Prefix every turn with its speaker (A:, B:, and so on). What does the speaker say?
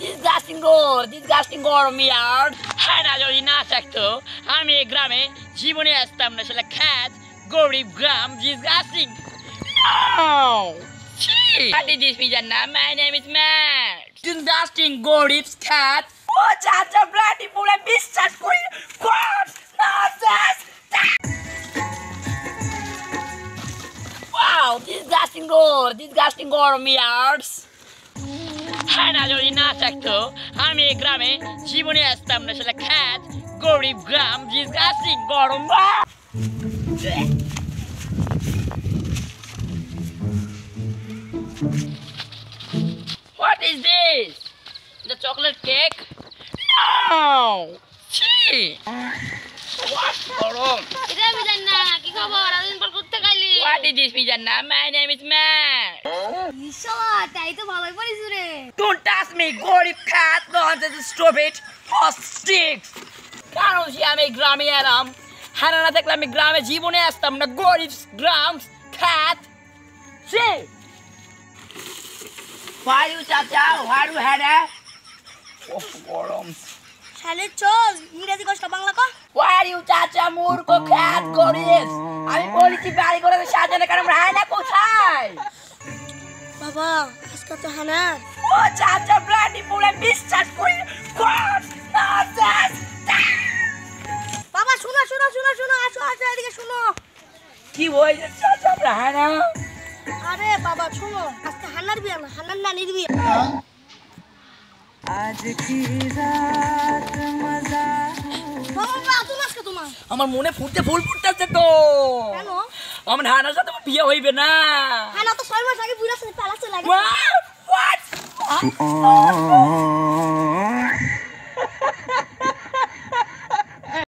A: disgusting গরম ইয়ার। হ্যাঁ না যদি না থাকতো আমি এই গ্রামে জীবনে আসতাম না, সেটা খ্যাত গরিব গ্রাম disgusting। No! What is this pizza now? My name is Matt. Disgusting গরিব খ্যাত। ও চাচা ব্লাডি বলে বিশ্বাস করি। What? Nonsense! Wow, disgusting গরম ইয়ার্স। হ্যাঁ না যদি না থাকতো আমি এই গ্রামে জীবনে আসতাম না, সেটা খ্যাত গরিব গ্রাম disgusting গরম। What is this? The chocolate cake? No! Chee! What গরম?
B: এটা বিজান না কি খবর আদিন পর করতে খাইলি?
A: What is this pizza now? My name is Matt.
B: ইশালা তাই তো ভালোই পড়িস রে।
A: Don't touch me, গরিব খ্যাত। Nonsense, stop it. Oh, sticks. কারণ সে আমি গ্রামে এলাম, হ্যাঁ না দেখলে আমি গ্রামে জীবনে আসতাম না, গরিব গ্রাম খ্যাত। সে Why you চাচা? Why you had a? Oh, গরম।
B: শালে চল ইংরেজি কষ্ট বাংলা কো।
A: Why you চাচা মূর্খ খ্যাত গরিব? আমি বলেছি বাড়ি করে সাজানো কারণ হয় না কোথায়?
B: বাবা আজকে তো হানা।
A: ও চাচা ব্লাডি বলে বিশ্বাস করি। What? Nonsense!
B: বাবা শুনো আসো এদিকে শুনো।
A: কি হয়েছে চাচা ব্লাডা?
B: আরে বাবা শুনো আজকে হানার বিয়ে না, হানার নানির বিয়ে।
C: आज की रात मजा
B: বাবা তুমি আজকে তোমার
A: আমার মনে ফুল ফুটতেছে তো।
B: কেন?
A: আমার হানার সাথে আমার বিয়ে হইবে না।
B: হানা তো 6 মাস আগে বুড়া সাথে পালাতে লাগে।
A: What?